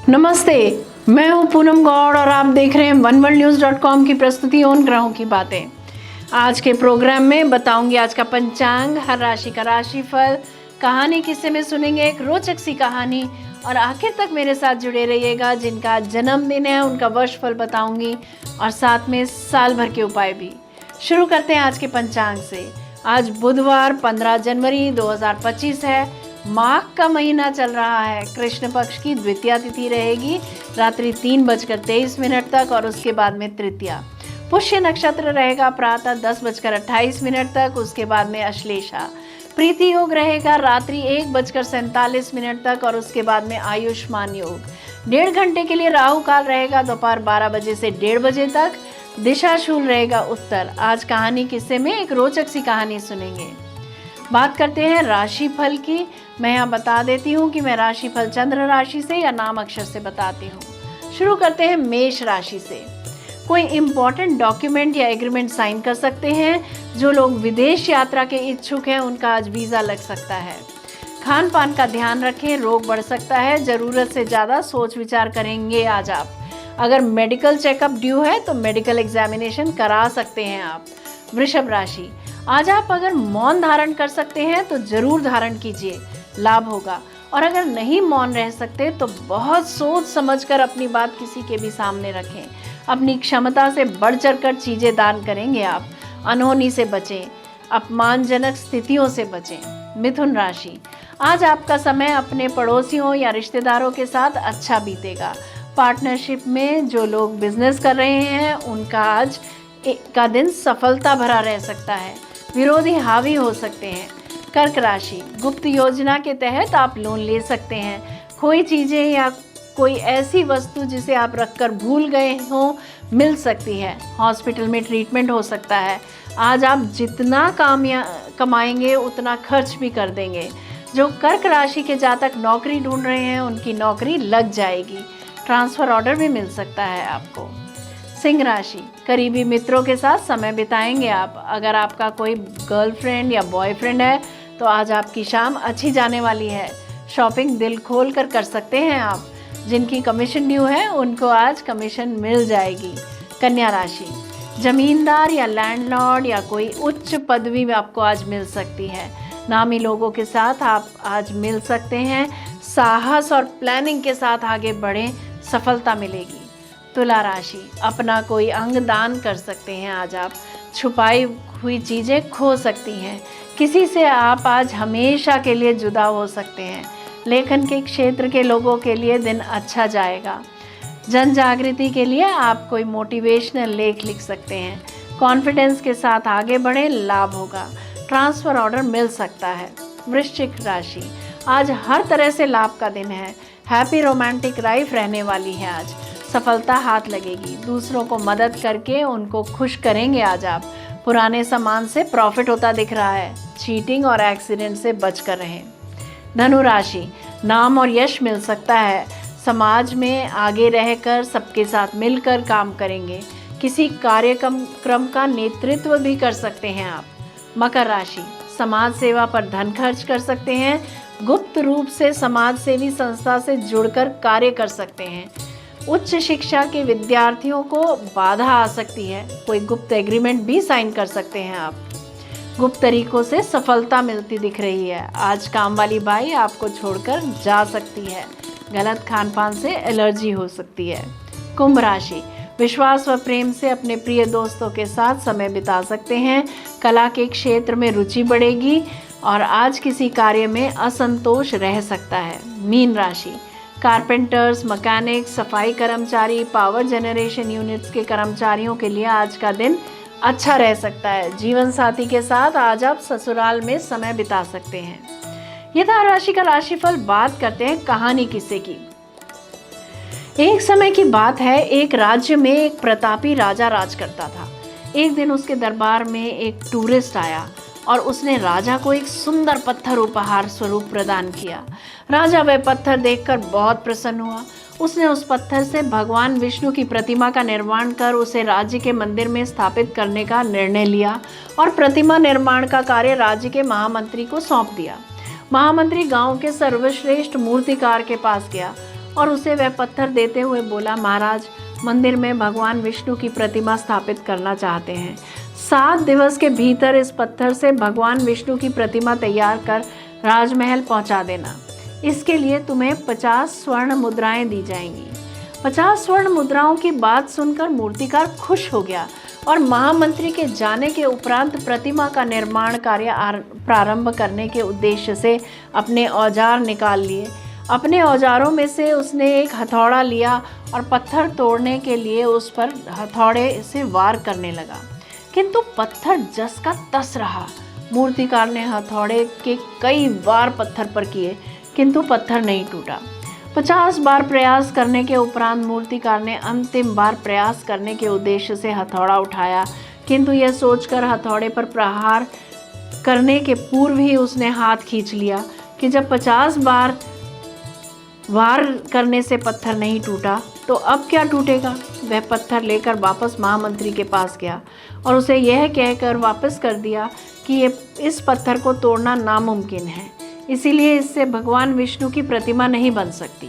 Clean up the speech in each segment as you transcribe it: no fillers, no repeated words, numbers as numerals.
नमस्ते, मैं हूं पूनम गौड़ और आप देख रहे हैं oneworldnews.com की प्रस्तुति उन ग्रहों की बातें। आज के प्रोग्राम में बताऊंगी आज का पंचांग, हर राशि का राशिफल, कहानी किस्से में सुनेंगे एक रोचक सी कहानी और आखिर तक मेरे साथ जुड़े रहिएगा। जिनका जन्मदिन है उनका वर्षफल बताऊंगी और साथ में साल भर के उपाय भी। शुरू करते हैं आज के पंचांग से। आज बुधवार 15 जनवरी 2025 है। माघ का महीना चल रहा है। कृष्ण पक्ष की द्वितीया तिथि रहेगी रात्रि 3:23 तक और उसके बाद में तृतीया। पुष्य नक्षत्र रहेगा प्रातः 10:28 तक, उसके बाद में अश्लेषा। प्रीति योग रहेगा रात्रि 1:47 तक और उसके बाद में आयुष्मान योग। 1.5 घंटे के लिए राहु काल रहेगा दोपहर 12 बजे से 1:30 बजे तक। दिशा शूल रहेगा उत्तर। आज कहानी किस्से में एक रोचक सी कहानी सुनेंगे। बात करते हैं राशिफल की। मैं यहाँ बता देती हूँ कि मैं राशिफल चंद्र राशि से या नाम अक्षर से बताती हूँ। शुरू करते हैं मेष राशि से। कोई इम्पोर्टेंट डॉक्यूमेंट या एग्रीमेंट साइन कर सकते हैं। जो लोग विदेश यात्रा के इच्छुक हैं उनका आज वीज़ा लग सकता है। खान पान का ध्यान रखें, रोग बढ़ सकता है। ज़रूरत से ज़्यादा सोच विचार करेंगे आज आप। अगर मेडिकल चेकअप ड्यू है तो मेडिकल एग्जामिनेशन करा सकते हैं आप। वृषभ राशि, आज आप अगर मौन धारण कर सकते हैं तो जरूर धारण कीजिए, लाभ होगा। और अगर नहीं मौन रह सकते तो बहुत सोच समझकर अपनी बात किसी के भी सामने रखें। अपनी क्षमता से बढ़ चढ़कर चीजें दान करेंगे आप। अनहोनी से बचें, अपमानजनक स्थितियों से बचें। मिथुन राशि, आज आपका समय अपने पड़ोसियों या रिश्तेदारों के साथ अच्छा बीतेगा। पार्टनरशिप में जो लोग बिजनेस कर रहे हैं उनका आज का दिन सफलता भरा रह सकता है। विरोधी हावी हो सकते हैं। कर्क राशि, गुप्त योजना के तहत आप लोन ले सकते हैं। कोई चीज़ें या कोई ऐसी वस्तु जिसे आप रखकर भूल गए हो मिल सकती है। हॉस्पिटल में ट्रीटमेंट हो सकता है। आज आप जितना कमाएंगे उतना खर्च भी कर देंगे। जो कर्क राशि के जातक नौकरी ढूंढ रहे हैं उनकी नौकरी लग जाएगी। ट्रांसफ़र ऑर्डर भी मिल सकता है आपको। सिंह राशि, करीबी मित्रों के साथ समय बिताएंगे आप। अगर आपका कोई गर्लफ्रेंड या बॉयफ्रेंड है तो आज आपकी शाम अच्छी जाने वाली है। शॉपिंग दिल खोल कर सकते हैं आप। जिनकी कमीशन ड्यू है उनको आज कमीशन मिल जाएगी। कन्या राशि, जमींदार या लैंडलॉर्ड या कोई उच्च पदवी में आपको आज मिल सकती है। नामी लोगों के साथ आप आज मिल सकते हैं। साहस और प्लानिंग के साथ आगे बढ़ें, सफलता मिलेगी। तुला राशि, अपना कोई अंग दान कर सकते हैं आज आप। छुपाई हुई चीज़ें खो सकती हैं। किसी से आप आज हमेशा के लिए जुदा हो सकते हैं। लेखन के क्षेत्र के लोगों के लिए दिन अच्छा जाएगा। जन जागृति के लिए आप कोई मोटिवेशनल लेख लिख सकते हैं। कॉन्फिडेंस के साथ आगे बढ़ें, लाभ होगा। ट्रांसफ़र ऑर्डर मिल सकता है। वृश्चिक राशि, आज हर तरह से लाभ का दिन है। हैप्पी रोमांटिक लाइफ रहने वाली है आज। सफलता हाथ लगेगी। दूसरों को मदद करके उनको खुश करेंगे आज आप। पुराने सामान से प्रॉफिट होता दिख रहा है। चीटिंग और एक्सीडेंट से बचकर रहें। धनु राशि, नाम और यश मिल सकता है। समाज में आगे रहकर सबके साथ मिलकर काम करेंगे। किसी कार्यक्रम का नेतृत्व भी कर सकते हैं आप। मकर राशि, समाज सेवा पर धन खर्च कर सकते हैं। गुप्त रूप से समाज सेवी संस्था से जुड़कर कार्य कर सकते हैं। उच्च शिक्षा के विद्यार्थियों को बाधा आ सकती है। कोई गुप्त एग्रीमेंट भी साइन कर सकते हैं आप। गुप्त तरीकों से सफलता मिलती दिख रही है। आज काम वाली बाई आपको छोड़कर जा सकती है। गलत खान पान से एलर्जी हो सकती है। कुंभ राशि, विश्वास व प्रेम से अपने प्रिय दोस्तों के साथ समय बिता सकते हैं। कला के क्षेत्र में रुचि बढ़ेगी और आज किसी कार्य में असंतोष रह सकता है। मीन राशि, कारपेंटर्स, मैकेनिक्स, सफाई कर्मचारी, पावर जनरेशन यूनिट्स के कर्मचारियों के लिए आज का दिन अच्छा रह सकता है। जीवन साथी के साथ आज आप ससुराल में समय बिता सकते हैं। यह था राशि का राशिफल। बात करते हैं कहानी किस्से की। एक समय की बात है, एक राज्य में एक प्रतापी राजा राज करता था। एक दिन उसके दरबार में एक टूरिस्ट आया और उसने राजा को एक सुंदर पत्थर उपहार स्वरूप प्रदान किया। राजा वह पत्थर देखकर बहुत प्रसन्न हुआ। उसने उस पत्थर से भगवान विष्णु की प्रतिमा का निर्माण कर उसे राज्य के मंदिर में स्थापित करने का निर्णय लिया और प्रतिमा निर्माण का कार्य राज्य के महामंत्री को सौंप दिया। महामंत्री गांव के सर्वश्रेष्ठ मूर्तिकार के पास गया और उसे वह पत्थर देते हुए बोला, महाराज, मंदिर में भगवान विष्णु की प्रतिमा स्थापित करना चाहते हैं। 7 दिवस के भीतर इस पत्थर से भगवान विष्णु की प्रतिमा तैयार कर राजमहल पहुंचा देना। इसके लिए तुम्हें 50 स्वर्ण मुद्राएं दी जाएंगी। 50 स्वर्ण मुद्राओं की बात सुनकर मूर्तिकार खुश हो गया और महामंत्री के जाने के उपरांत प्रतिमा का निर्माण कार्य प्रारंभ करने के उद्देश्य से अपने औजार निकाल लिए। अपने औजारों में से उसने एक हथौड़ा लिया और पत्थर तोड़ने के लिए उस पर हथौड़े से वार करने लगा, किंतु पत्थर जस का तस रहा। मूर्तिकार ने हथौड़े के कई वार पत्थर पर किए, किंतु पत्थर नहीं टूटा। 50 बार प्रयास करने के उपरांत मूर्तिकार ने अंतिम बार प्रयास करने के उद्देश्य से हथौड़ा उठाया, किंतु यह सोचकर हथौड़े पर प्रहार करने के पूर्व ही उसने हाथ खींच लिया कि जब 50 बार वार करने से पत्थर नहीं टूटा तो अब क्या टूटेगा। वह पत्थर लेकर वापस महामंत्री के पास गया और उसे यह कहकर वापस कर दिया कि इस पत्थर को तोड़ना नामुमकिन है, इसीलिए इससे भगवान विष्णु की प्रतिमा नहीं बन सकती।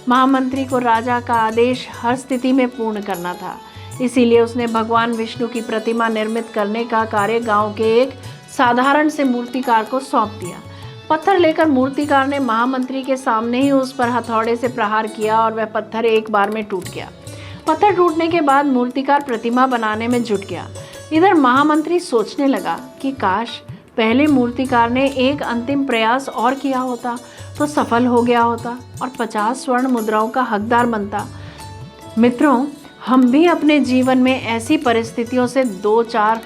महामंत्री को राजा का आदेश हर स्थिति में पूर्ण करना था, इसीलिए उसने भगवान विष्णु की प्रतिमा निर्मित करने का कार्य गांव के एक साधारण से मूर्तिकार को सौंप दिया। पत्थर लेकर मूर्तिकार ने महामंत्री के सामने ही उस पर हथौड़े से प्रहार किया और वह पत्थर एक बार में टूट गया। पत्थर टूटने के बाद मूर्तिकार प्रतिमा बनाने में जुट गया। इधर महामंत्री सोचने लगा कि काश पहले मूर्तिकार ने एक अंतिम प्रयास और किया होता तो सफल हो गया होता और 50 स्वर्ण मुद्राओं का हकदार बनता। मित्रों, हम भी अपने जीवन में ऐसी परिस्थितियों से 2-4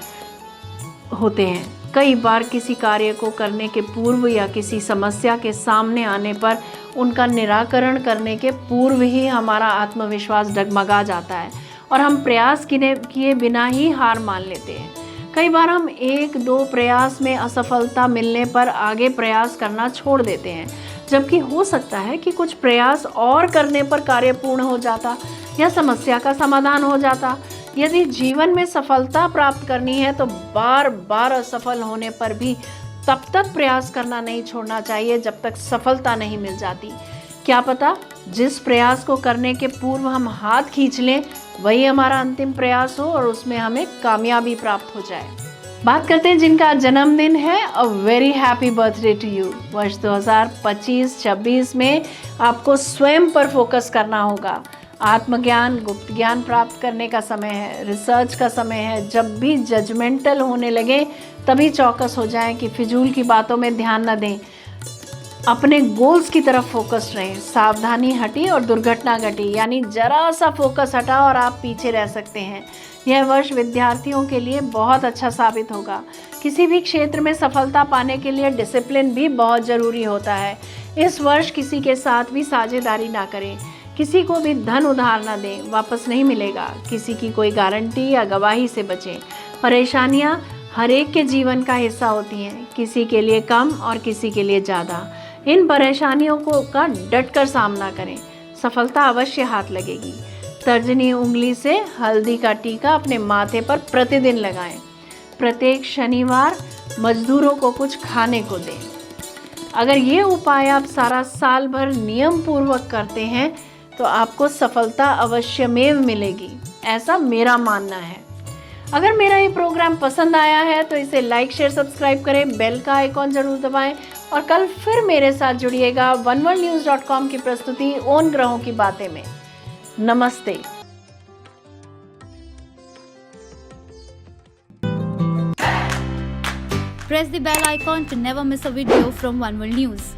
होते हैं। कई बार किसी कार्य को करने के पूर्व या किसी समस्या के सामने आने पर उनका निराकरण करने के पूर्व ही हमारा आत्मविश्वास डगमगा जाता है और हम प्रयास किए बिना ही हार मान लेते हैं। कई बार हम 1-2 प्रयास में असफलता मिलने पर आगे प्रयास करना छोड़ देते हैं, जबकि हो सकता है कि कुछ प्रयास और करने पर कार्य पूर्ण हो जाता या समस्या का समाधान हो जाता। यदि जीवन में सफलता प्राप्त करनी है तो बार बार असफल होने पर भी तब तक प्रयास करना नहीं छोड़ना चाहिए जब तक सफलता नहीं मिल जाती। क्या पता जिस प्रयास को करने के पूर्व हम हाथ खींच लें वही हमारा अंतिम प्रयास हो और उसमें हमें कामयाबी प्राप्त हो जाए। बात करते हैं जिनका जन्मदिन है। A very happy birthday to you. वर्ष 2025-26 में आपको स्वयं पर फोकस करना होगा। आत्मज्ञान, गुप्त ज्ञान प्राप्त करने का समय है, रिसर्च का समय है। जब भी जजमेंटल होने लगे तभी चौकस हो जाएं कि फिजूल की बातों में ध्यान न दें, अपने गोल्स की तरफ फोकस रहें। सावधानी हटी और दुर्घटना घटी, यानी जरा सा फोकस हटा और आप पीछे रह सकते हैं। यह वर्ष विद्यार्थियों के लिए बहुत अच्छा साबित होगा। किसी भी क्षेत्र में सफलता पाने के लिए डिसिप्लिन भी बहुत ज़रूरी होता है। इस वर्ष किसी के साथ भी साझेदारी ना करें, किसी को भी धन उधार ना दें, वापस नहीं मिलेगा। किसी की कोई गारंटी या गवाही से बचें। परेशानियां हर एक के जीवन का हिस्सा होती हैं, किसी के लिए कम और किसी के लिए ज़्यादा। इन परेशानियों का डटकर सामना करें, सफलता अवश्य हाथ लगेगी। तर्जनी उंगली से हल्दी का टीका अपने माथे पर प्रतिदिन लगाएं। प्रत्येक शनिवार मजदूरों को कुछ खाने को दें। अगर ये उपाय आप सारा साल भर नियम पूर्वक करते हैं तो आपको सफलता अवश्यमेव मिलेगी, ऐसा मेरा मानना है। अगर मेरा ये प्रोग्राम पसंद आया है तो इसे लाइक, शेयर, सब्सक्राइब करें, बेल का आइकॉन जरूर दबाएं और कल फिर मेरे साथ जुड़िएगा oneworldnews.com की प्रस्तुति उन ग्रहों की बातें में। नमस्ते। Press the bell icon to never miss a video from One World News.